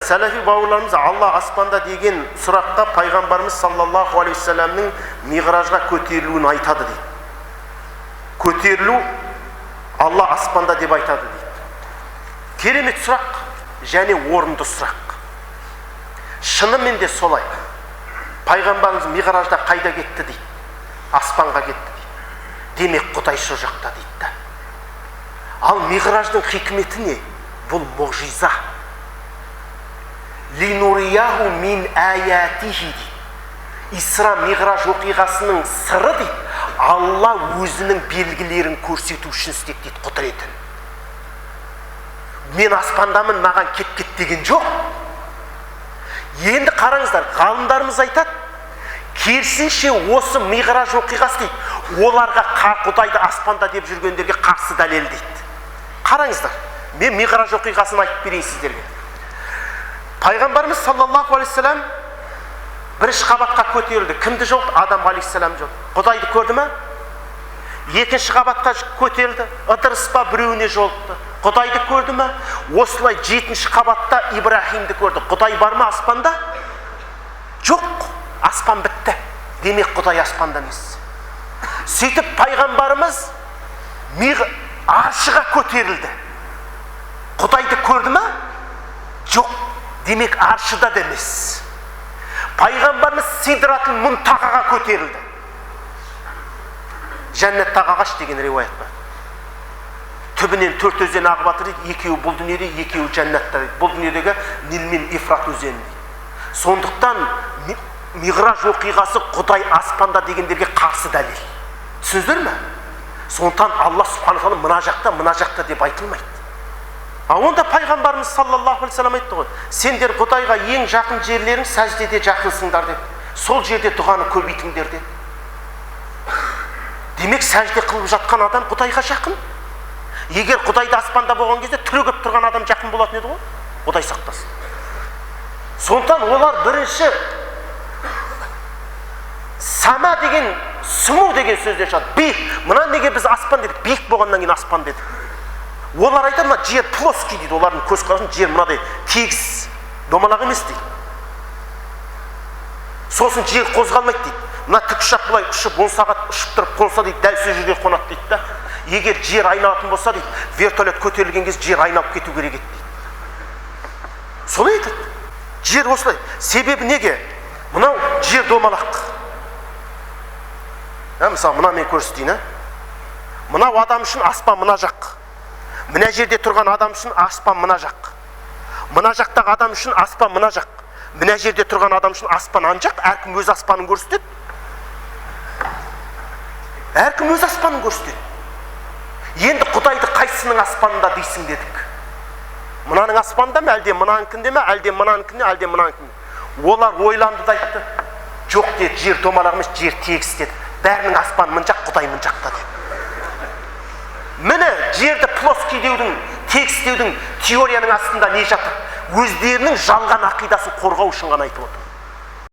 сәләфи бауырларымыз Алла аспанда деген сұраққа пайғамбарымыз саллаллаху алейхи вассаламның миғражға көтерілуін айтады дейді. Көтерілу Алла аспанда деп айтады дейді. Керемет сұрақ және орынды сұрақ. Шынымен де солай. Пайғамбарымыз миғражда қайда кетті дейді? Аспанға кетті дейді. Демек Құдай со жақта дейді. Ал миғраждың хикметі не? Бұл мұғжиза. Линурияху мин аятихи дейді. Исра миғраж оқиғасының сыры дейді. Алла өзінің белгілерін көрсету үшін істейді дейді, құдіретін. Мен аспандамын, маған кет деген жоқ. Енді қараңыздар, ғалымдарымыз айтады, керісінше осы миғраж оқиғасы дейді, оларға Құдайды аспанда деп жүргендерге қарсы дәлел дейді. Қараңыздар, мен миғраж оқиғасын айтып берейін сіздерге. Пайғамбарымыз саллаллаху алейхи вассалам бірінші қабатқа көтерілді. Кімді жолды? Адам алейхиссалам жолды. Құдайды көрді ме? Екінші қабатқа көтерілді. Ыдырыс па біреуіне жолықты. Құдайды көрді ме? Осылай жетінші қабатта Ибрахимді көрді. Құдай бар ма аспанда? Жоқ. Аспан бітті. Демек Құдай аспанда емес. Сөйтіп пайғамбарымыз аршыға көтерілді. Құдайды көрді ме? Жоқ. Демек аршыда да емес. Пайғамбарымыз Сидратул Мұнтағаға көтерілді. Жәннаттағы ағаш деген риуаят бар. Түбінен 4 өзен ағып жатыр дейді. Екеуі бұл дүниеде, екеуі жәннатта дейді. Бұл дүниедегі Нил мен Ефрат өзені дейді. Сондықтан миғраж оқиғасы Құдай аспанда дегендерге қарсы дәлел. Түсіндіңіздер ме? Сондықтан Алла субханаху мына жақта деп айтылмайды. Онда пайғамбарымыз саллаллаху алейхи вассалам айтты ғой, сендер Құдайға ең жақын жерлерің сәждеде жақынсыңдар деп. Сол жерде дұғаны көбейтіңдер деп. Демек сәжде қылып жатқан адам Құдайға жақын. Егер Құдайды аспанда болған кезде түрегеп тұрған адам жақын болатын еді ғой. Құдай сақтасын. Сондықтан олар бірінші сама деген, суму деген сөзден шығады. Биік. Мына неге біз аспан дедік? Биік болғаннан кейін аспан дедік. Олар айтады, мына жер плоский дейді, олардың көзқарасын жер мынадай тегіс, домалақ емес дейді. Сосын жер қозғалмайды дейді. Мына тікұшақ былай ұшып 10 сағат ұшып тұрып қонса дейді, дәл сол жерге қонады дейді да. Егер жер айналатын болса дейді, вертолет көтерілген кезде жер айналып кету керек еді дейді. Солай айтады. Жер осылай. Себебі неге? Мынау жер домалақ. Мысалы, мына мен көрсетейін. Мынау адам үшін аспан мына жақ. Мына жерде тұрған адам үшін аспан мына жақ. Мына жақтағы адам үшін аспан мына жақ. Мына жерде тұрған адам үшін аспан ана жақ. Әркім өз аспанын көрсетеді. Әркім өз аспанын көрсетеді. Енді Құдайды қайсының аспанында дейсің дедік. Мынаның аспанында ма, әлде мынаныкінде ме, әлде мынаныкінде, әлде мынаныкінде. Олар ойланды да айтты. Жоқ деді, жер домалақ емес, жер тегіс деді. Бәрінің аспаны мына жақ, Құдай мына жақта деді. Міне жерді плоский деудің, тегіс деудің теорияның астында не жатыр? Өздерінің жалған ақидасын қорғау үшін ғана айтып отыр.